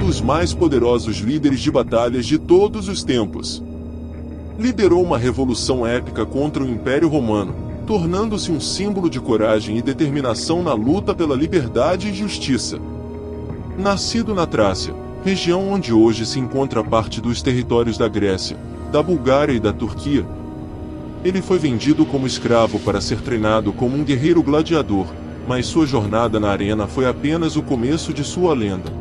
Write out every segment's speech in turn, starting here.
dos mais poderosos líderes de batalhas de todos os tempos. Liderou uma revolução épica contra o Império Romano, tornando-se um símbolo de coragem e determinação na luta pela liberdade e justiça. Nascido na Trácia, região onde hoje se encontra parte dos territórios da Grécia, da Bulgária e da Turquia, ele foi vendido como escravo para ser treinado como um guerreiro gladiador, mas sua jornada na arena foi apenas o começo de sua lenda.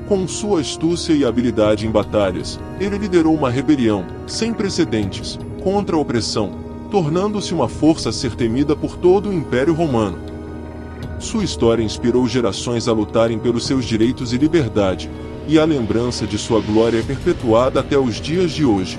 Com sua astúcia e habilidade em batalhas, ele liderou uma rebelião, sem precedentes, contra a opressão, tornando-se uma força a ser temida por todo o Império Romano. Sua história inspirou gerações a lutarem pelos seus direitos e liberdade, e a lembrança de sua glória é perpetuada até os dias de hoje.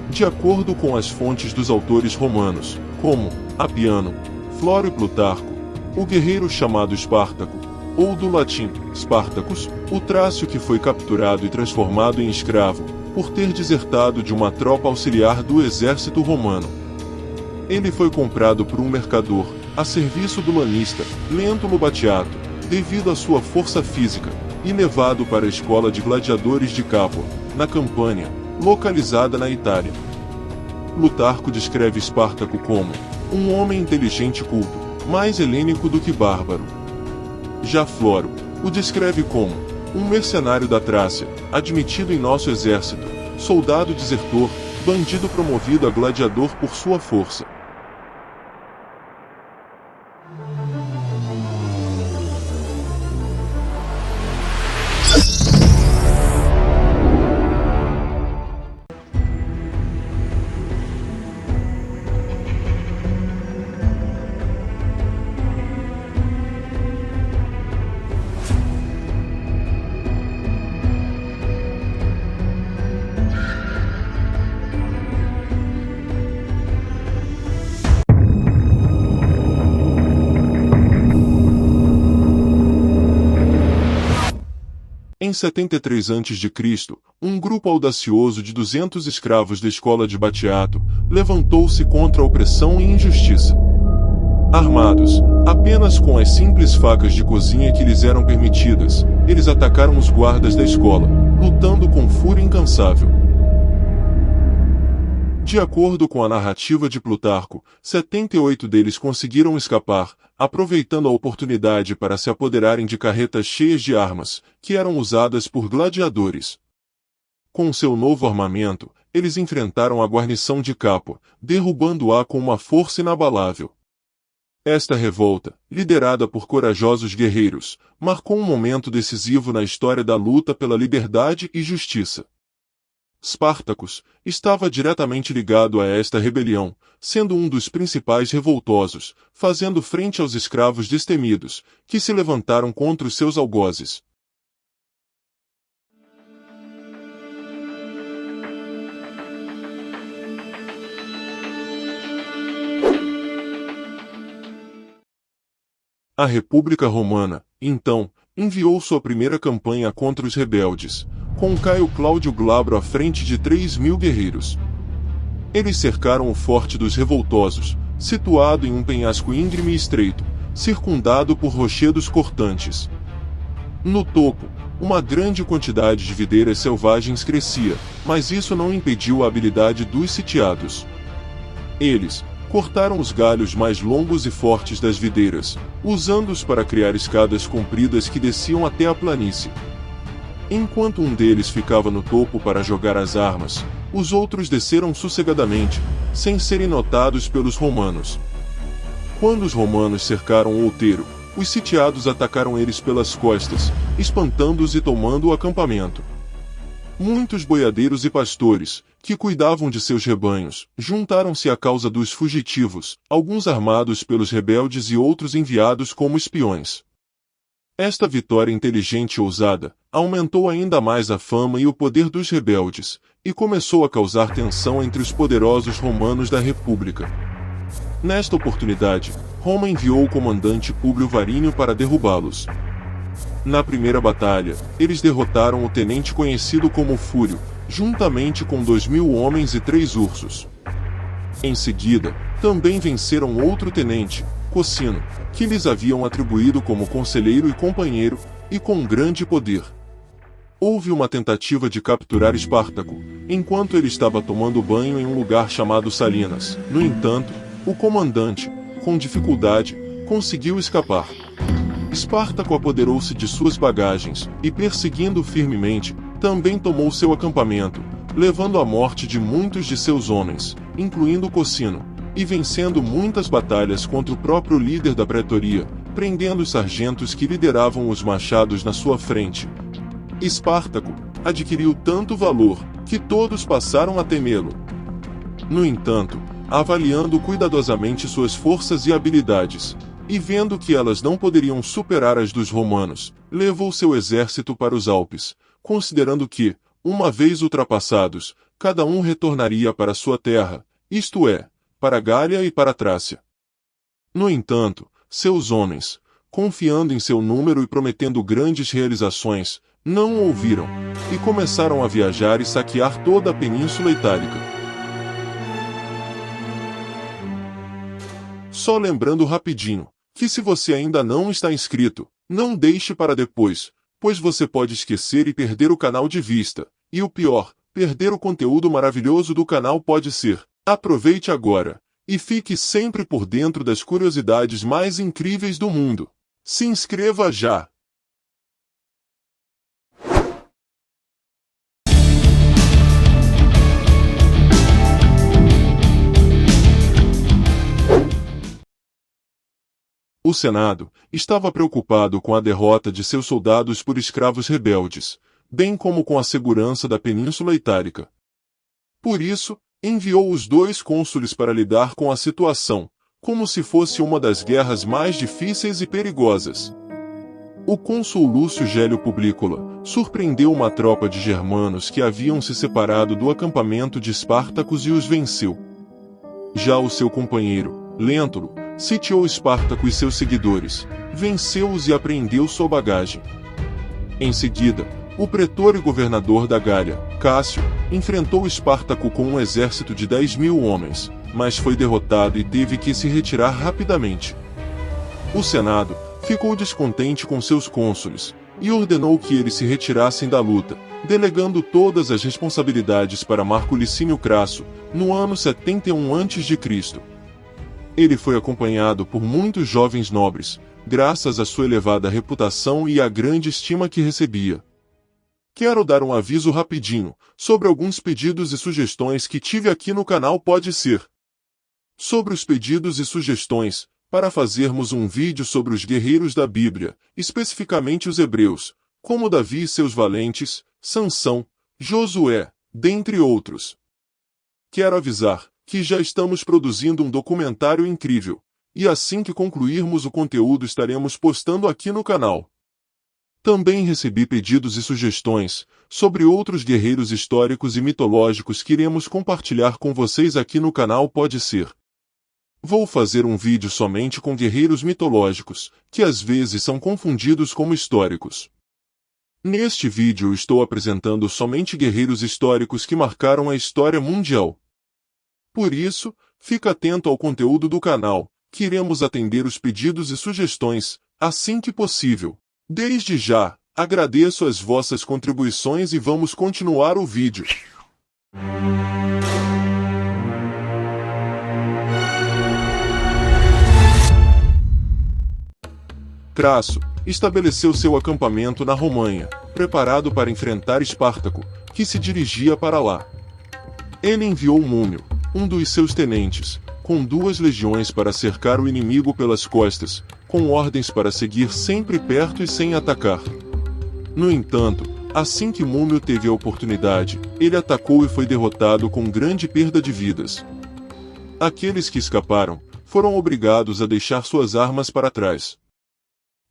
De acordo com as fontes dos autores romanos, como Apiano, Floro e Plutarco, o guerreiro chamado Espartaco, ou do latim, Spartacus, o trácio que foi capturado e transformado em escravo, por ter desertado de uma tropa auxiliar do exército romano. Ele foi comprado por um mercador, a serviço do lanista, Lentulus Batiato, devido à sua força física, e levado para a escola de gladiadores de Capua, na Campânia, localizada na Itália. Plutarco descreve Espartaco como um homem inteligente e culto, mais helênico do que bárbaro. Já Floro o descreve como um mercenário da Trácia, admitido em nosso exército, soldado desertor, bandido promovido a gladiador por sua força. Em 73 a.C., um grupo audacioso de 200 escravos da escola de Batiato levantou-se contra a opressão e injustiça. Armados apenas com as simples facas de cozinha que lhes eram permitidas, eles atacaram os guardas da escola, lutando com fúria incansável. De acordo com a narrativa de Plutarco, 78 deles conseguiram escapar, aproveitando a oportunidade para se apoderarem de carretas cheias de armas, que eram usadas por gladiadores. Com seu novo armamento, eles enfrentaram a guarnição de Capua, derrubando-a com uma força inabalável. Esta revolta, liderada por corajosos guerreiros, marcou um momento decisivo na história da luta pela liberdade e justiça. Spartacus estava diretamente ligado a esta rebelião, sendo um dos principais revoltosos, fazendo frente aos escravos destemidos, que se levantaram contra os seus algozes. A República Romana, então, enviou sua primeira campanha contra os rebeldes, com Caio Cláudio Glabro à frente de 3.000 guerreiros. Eles cercaram o forte dos revoltosos, situado em um penhasco íngreme e estreito, circundado por rochedos cortantes. No topo, uma grande quantidade de videiras selvagens crescia, mas isso não impediu a habilidade dos sitiados. Eles cortaram os galhos mais longos e fortes das videiras, usando-os para criar escadas compridas que desciam até a planície. Enquanto um deles ficava no topo para jogar as armas, os outros desceram sossegadamente, sem serem notados pelos romanos. Quando os romanos cercaram o outeiro, os sitiados atacaram eles pelas costas, espantando-os e tomando o acampamento. Muitos boiadeiros e pastores, que cuidavam de seus rebanhos, juntaram-se à causa dos fugitivos, alguns armados pelos rebeldes e outros enviados como espiões. Esta vitória inteligente e ousada aumentou ainda mais a fama e o poder dos rebeldes, e começou a causar tensão entre os poderosos romanos da República. Nesta oportunidade, Roma enviou o comandante Públio Varínio para derrubá-los. Na primeira batalha, eles derrotaram o tenente conhecido como Fúrio, juntamente com 2.000 homens e 3 ursos. Em seguida, também venceram outro tenente, Cocino, que lhes haviam atribuído como conselheiro e companheiro, e com grande poder. Houve uma tentativa de capturar Espartaco, enquanto ele estava tomando banho em um lugar chamado Salinas. No entanto, o comandante, com dificuldade, conseguiu escapar. Espartaco apoderou-se de suas bagagens e, perseguindo firmemente, também tomou seu acampamento, levando à morte de muitos de seus homens, incluindo Cocino, e vencendo muitas batalhas contra o próprio líder da pretoria, prendendo os sargentos que lideravam os machados na sua frente. Espartaco adquiriu tanto valor que todos passaram a temê-lo. No entanto, avaliando cuidadosamente suas forças e habilidades, e vendo que elas não poderiam superar as dos romanos, levou seu exército para os Alpes, considerando que, uma vez ultrapassados, cada um retornaria para sua terra, isto é, para Gália e para Trácia. No entanto, seus homens, confiando em seu número e prometendo grandes realizações, não o ouviram, e começaram a viajar e saquear toda a Península Itálica. Só lembrando rapidinho, que se você ainda não está inscrito, não deixe para depois, pois você pode esquecer e perder o canal de vista, e o pior, perder o conteúdo maravilhoso do canal pode ser. Aproveite agora, e fique sempre por dentro das curiosidades mais incríveis do mundo. Se inscreva já! O Senado estava preocupado com a derrota de seus soldados por escravos rebeldes, bem como com a segurança da Península Itálica. Por isso, enviou os 2 cônsules para lidar com a situação, como se fosse uma das guerras mais difíceis e perigosas. O cônsul Lúcio Gélio Publícola surpreendeu uma tropa de germanos que haviam se separado do acampamento de Espartacus e os venceu. Já o seu companheiro, Lentulus, sitiou Espartaco e seus seguidores, venceu-os e apreendeu sua bagagem. Em seguida, o pretor e governador da Gália, Cássio, enfrentou Espartaco com um exército de 10.000 homens, mas foi derrotado e teve que se retirar rapidamente. O Senado ficou descontente com seus cônsules, e ordenou que eles se retirassem da luta, delegando todas as responsabilidades para Marco Licínio Crasso, no ano 71 a.C. Ele foi acompanhado por muitos jovens nobres, graças à sua elevada reputação e à grande estima que recebia. Quero dar um aviso rapidinho, sobre alguns pedidos e sugestões que tive aqui no canal pode ser. Sobre os pedidos e sugestões, para fazermos um vídeo sobre os guerreiros da Bíblia, especificamente os hebreus, como Davi e seus valentes, Sansão, Josué, dentre outros. Quero avisar que já estamos produzindo um documentário incrível, e assim que concluirmos o conteúdo estaremos postando aqui no canal. Também recebi pedidos e sugestões sobre outros guerreiros históricos e mitológicos que iremos compartilhar com vocês aqui no canal pode ser. Vou fazer um vídeo somente com guerreiros mitológicos, que às vezes são confundidos como históricos. Neste vídeo estou apresentando somente guerreiros históricos que marcaram a história mundial. Por isso, fica atento ao conteúdo do canal, que iremos atender os pedidos e sugestões, assim que possível. Desde já, agradeço as vossas contribuições e vamos continuar o vídeo. Crasso estabeleceu seu acampamento na Romanha, preparado para enfrentar Espartaco, que se dirigia para lá. Ele enviou Múmio, um dos seus tenentes, com 2 legiões para cercar o inimigo pelas costas, com ordens para seguir sempre perto e sem atacar. No entanto, assim que Múmio teve a oportunidade, ele atacou e foi derrotado com grande perda de vidas. Aqueles que escaparam, foram obrigados a deixar suas armas para trás.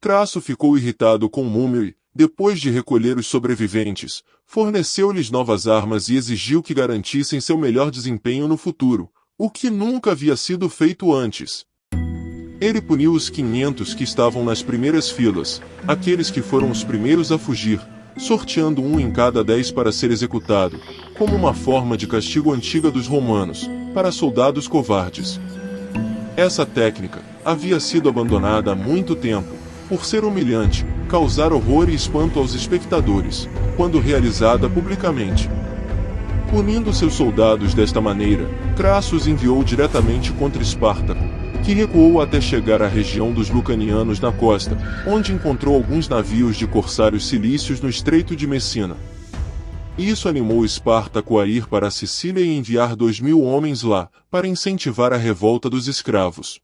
Crasso ficou irritado com Múmio e, depois de recolher os sobreviventes, forneceu-lhes novas armas e exigiu que garantissem seu melhor desempenho no futuro, o que nunca havia sido feito antes. Ele puniu os 500 que estavam nas primeiras filas, aqueles que foram os primeiros a fugir, sorteando um em cada 10 para ser executado, como uma forma de castigo antiga dos romanos, para soldados covardes. Essa técnica havia sido abandonada há muito tempo, por ser humilhante, causar horror e espanto aos espectadores, quando realizada publicamente. Punindo seus soldados desta maneira, Crasso os enviou diretamente contra Espartaco, que recuou até chegar à região dos Lucanianos na costa, onde encontrou alguns navios de corsários cilícios no Estreito de Messina. Isso animou Espartaco a ir para a Sicília e enviar 2.000 homens lá, para incentivar a revolta dos escravos.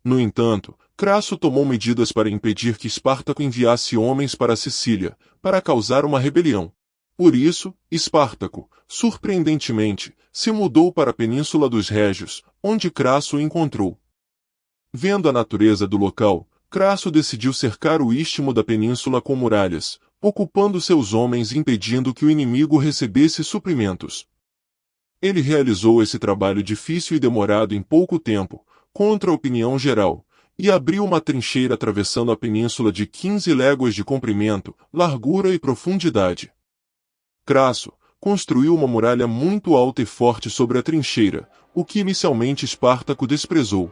No entanto, Crasso tomou medidas para impedir que Espartaco enviasse homens para a Sicília, para causar uma rebelião. Por isso, Espartaco, surpreendentemente, se mudou para a Península dos Régios, onde Crasso o encontrou. Vendo a natureza do local, Crasso decidiu cercar o istmo da península com muralhas, ocupando seus homens e impedindo que o inimigo recebesse suprimentos. Ele realizou esse trabalho difícil e demorado em pouco tempo, contra a opinião geral, e abriu uma trincheira atravessando a península de 15 léguas de comprimento, largura e profundidade. Crasso construiu uma muralha muito alta e forte sobre a trincheira, o que inicialmente Espartaco desprezou.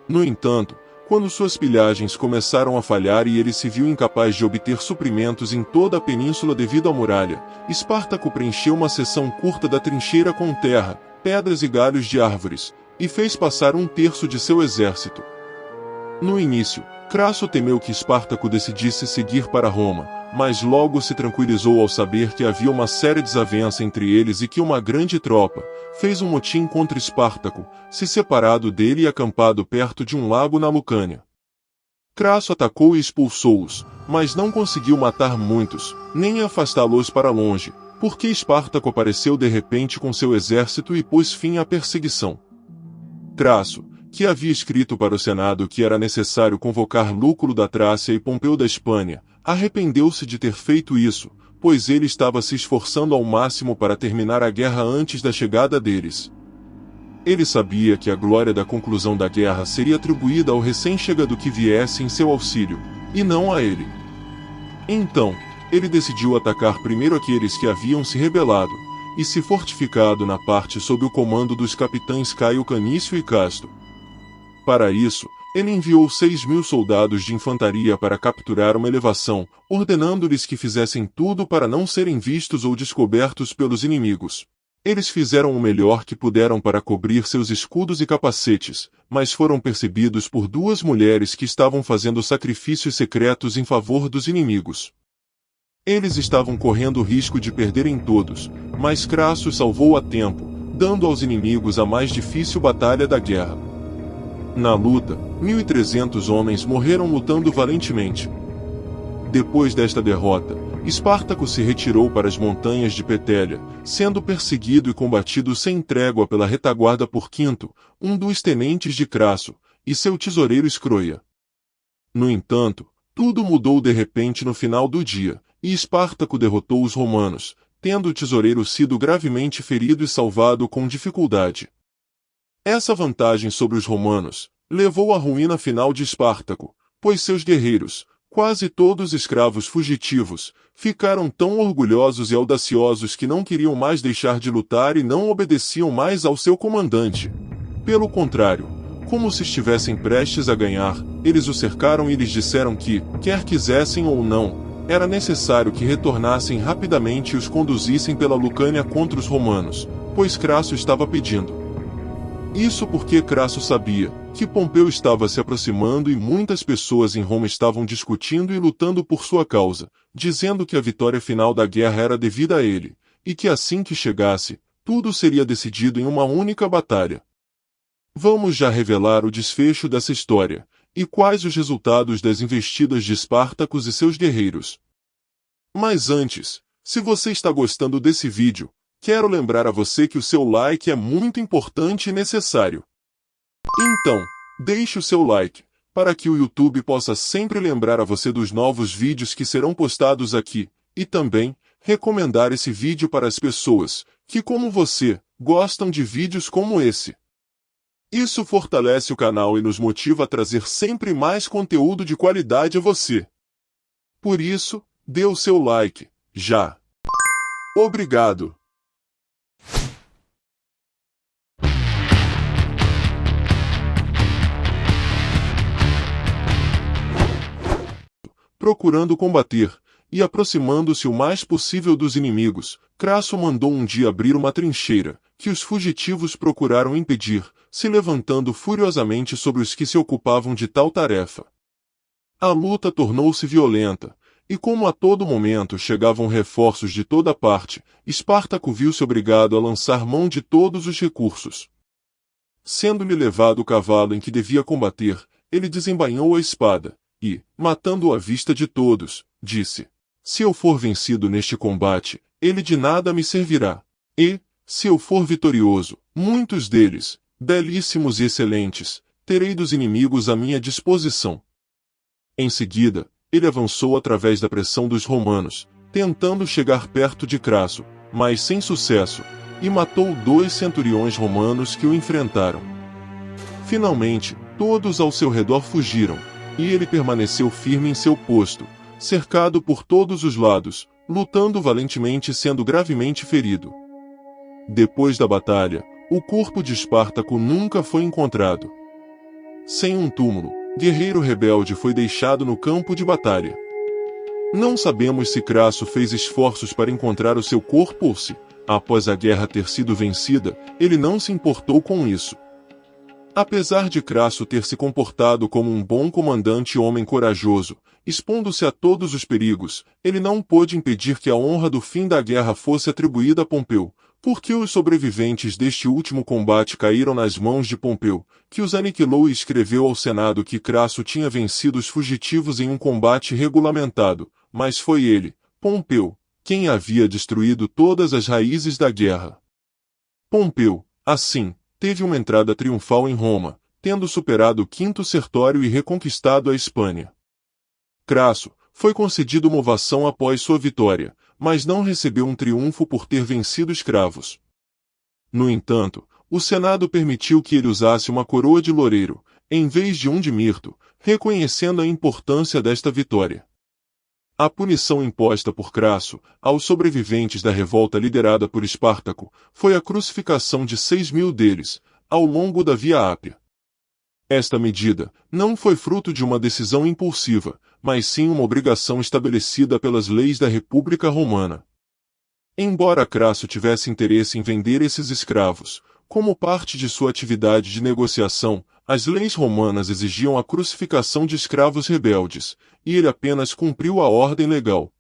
No entanto, quando suas pilhagens começaram a falhar e ele se viu incapaz de obter suprimentos em toda a península devido à muralha, Espartaco preencheu uma seção curta da trincheira com terra, pedras e galhos de árvores, e fez passar 1/3 de seu exército. No início, Crasso temeu que Espartaco decidisse seguir para Roma, mas logo se tranquilizou ao saber que havia uma séria desavença entre eles e que uma grande tropa fez um motim contra Espartaco, se separado dele e acampado perto de um lago na Lucânia. Crasso atacou e expulsou-os, mas não conseguiu matar muitos, nem afastá-los para longe, porque Espartaco apareceu de repente com seu exército e pôs fim à perseguição. Crasso, que havia escrito para o Senado que era necessário convocar Lúculo da Trácia e Pompeu da Espanha, arrependeu-se de ter feito isso, pois ele estava se esforçando ao máximo para terminar a guerra antes da chegada deles. Ele sabia que a glória da conclusão da guerra seria atribuída ao recém-chegado que viesse em seu auxílio, e não a ele. Então, ele decidiu atacar primeiro aqueles que haviam se rebelado, e se fortificado na parte sob o comando dos capitães Caio Canício e Casto. Para isso, ele enviou 6.000 soldados de infantaria para capturar uma elevação, ordenando-lhes que fizessem tudo para não serem vistos ou descobertos pelos inimigos. Eles fizeram o melhor que puderam para cobrir seus escudos e capacetes, mas foram percebidos por 2 mulheres que estavam fazendo sacrifícios secretos em favor dos inimigos. Eles estavam correndo o risco de perderem todos, mas Crasso os salvou a tempo, dando aos inimigos a mais difícil batalha da guerra. Na luta, 1.300 homens morreram lutando valentemente. Depois desta derrota, Espartaco se retirou para as montanhas de Petélia, sendo perseguido e combatido sem trégua pela retaguarda por Quinto, um dos tenentes de Crasso, e seu tesoureiro Escroia. No entanto, tudo mudou de repente no final do dia, e Espartaco derrotou os romanos, tendo o tesoureiro sido gravemente ferido e salvado com dificuldade. Essa vantagem sobre os romanos levou à ruína final de Espartaco, pois seus guerreiros, quase todos escravos fugitivos, ficaram tão orgulhosos e audaciosos que não queriam mais deixar de lutar e não obedeciam mais ao seu comandante. Pelo contrário, como se estivessem prestes a ganhar, eles o cercaram e lhes disseram que, quer quisessem ou não, era necessário que retornassem rapidamente e os conduzissem pela Lucânia contra os romanos, pois Crasso estava pedindo. Isso porque Crasso sabia que Pompeu estava se aproximando e muitas pessoas em Roma estavam discutindo e lutando por sua causa, dizendo que a vitória final da guerra era devida a ele, e que assim que chegasse, tudo seria decidido em uma única batalha. Vamos já revelar o desfecho dessa história, e quais os resultados das investidas de Espartacos e seus guerreiros. Mas antes, se você está gostando desse vídeo, quero lembrar a você que o seu like é muito importante e necessário. Então, deixe o seu like, para que o YouTube possa sempre lembrar a você dos novos vídeos que serão postados aqui, e também, recomendar esse vídeo para as pessoas, que como você, gostam de vídeos como esse. Isso fortalece o canal e nos motiva a trazer sempre mais conteúdo de qualidade a você. Por isso, dê o seu like, já. Obrigado. procurando combater, e aproximando-se o mais possível dos inimigos, Crasso mandou um dia abrir uma trincheira, que os fugitivos procuraram impedir, se levantando furiosamente sobre os que se ocupavam de tal tarefa. A luta tornou-se violenta, e como a todo momento chegavam reforços de toda parte, Espartaco viu-se obrigado a lançar mão de todos os recursos. Sendo-lhe levado o cavalo em que devia combater, ele desembainhou a espada, e, matando-o à vista de todos, disse: "Se eu for vencido neste combate, ele de nada me servirá. E, se eu for vitorioso, muitos deles, belíssimos e excelentes, terei dos inimigos à minha disposição." Em seguida, ele avançou através da pressão dos romanos, tentando chegar perto de Crasso, mas sem sucesso, e matou 2 centuriões romanos que o enfrentaram. Finalmente, todos ao seu redor fugiram, e ele permaneceu firme em seu posto, cercado por todos os lados, lutando valentemente sendo gravemente ferido. Depois da batalha, o corpo de Espartaco nunca foi encontrado. Sem um túmulo, guerreiro rebelde foi deixado no campo de batalha. Não sabemos se Crasso fez esforços para encontrar o seu corpo ou se, após a guerra ter sido vencida, ele não se importou com isso. Apesar de Crasso ter se comportado como um bom comandante e homem corajoso, expondo-se a todos os perigos, ele não pôde impedir que a honra do fim da guerra fosse atribuída a Pompeu, porque os sobreviventes deste último combate caíram nas mãos de Pompeu, que os aniquilou e escreveu ao Senado que Crasso tinha vencido os fugitivos em um combate regulamentado, mas foi ele, Pompeu, quem havia destruído todas as raízes da guerra. Pompeu, assim, teve uma entrada triunfal em Roma, tendo superado o Quinto Sertório e reconquistado a Espanha. Crasso foi concedido uma ovação após sua vitória, mas não recebeu um triunfo por ter vencido escravos. No entanto, o Senado permitiu que ele usasse uma coroa de loureiro, em vez de um de mirto, reconhecendo a importância desta vitória. A punição imposta por Crasso aos sobreviventes da revolta liderada por Espartaco foi a crucificação de 6.000 deles, ao longo da Via Ápia. Esta medida não foi fruto de uma decisão impulsiva, mas sim uma obrigação estabelecida pelas leis da República Romana. Embora Crasso tivesse interesse em vender esses escravos, como parte de sua atividade de negociação, as leis romanas exigiam a crucificação de escravos rebeldes, e ele apenas cumpriu a ordem legal.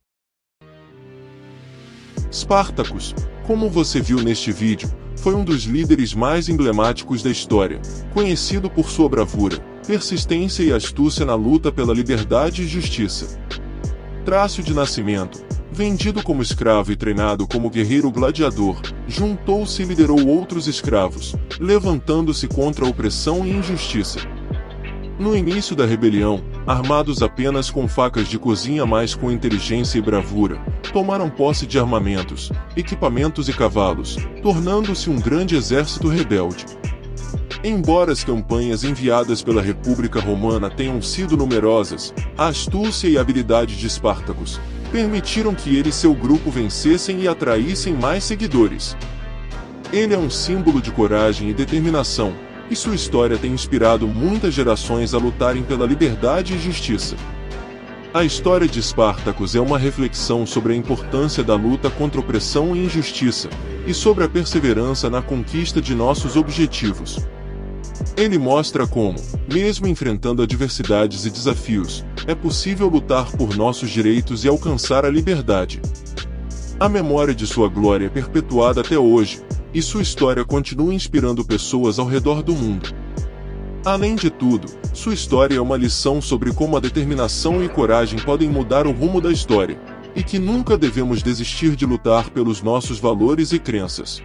Spartacus, como você viu neste vídeo, foi um dos líderes mais emblemáticos da história, conhecido por sua bravura, persistência e astúcia na luta pela liberdade e justiça. Trácio de nascimento, vendido como escravo e treinado como guerreiro gladiador, juntou-se e liderou outros escravos, levantando-se contra a opressão e injustiça. No início da rebelião, armados apenas com facas de cozinha mas com inteligência e bravura, tomaram posse de armamentos, equipamentos e cavalos, tornando-se um grande exército rebelde. Embora as campanhas enviadas pela República Romana tenham sido numerosas, a astúcia e habilidade de Spartacus permitiram que ele e seu grupo vencessem e atraíssem mais seguidores. Ele é um símbolo de coragem e determinação, e sua história tem inspirado muitas gerações a lutarem pela liberdade e justiça. A história de Spartacus é uma reflexão sobre a importância da luta contra opressão e injustiça, e sobre a perseverança na conquista de nossos objetivos. Ele mostra como, mesmo enfrentando adversidades e desafios, é possível lutar por nossos direitos e alcançar a liberdade. A memória de sua glória é perpetuada até hoje, e sua história continua inspirando pessoas ao redor do mundo. Além de tudo, sua história é uma lição sobre como a determinação e coragem podem mudar o rumo da história, e que nunca devemos desistir de lutar pelos nossos valores e crenças.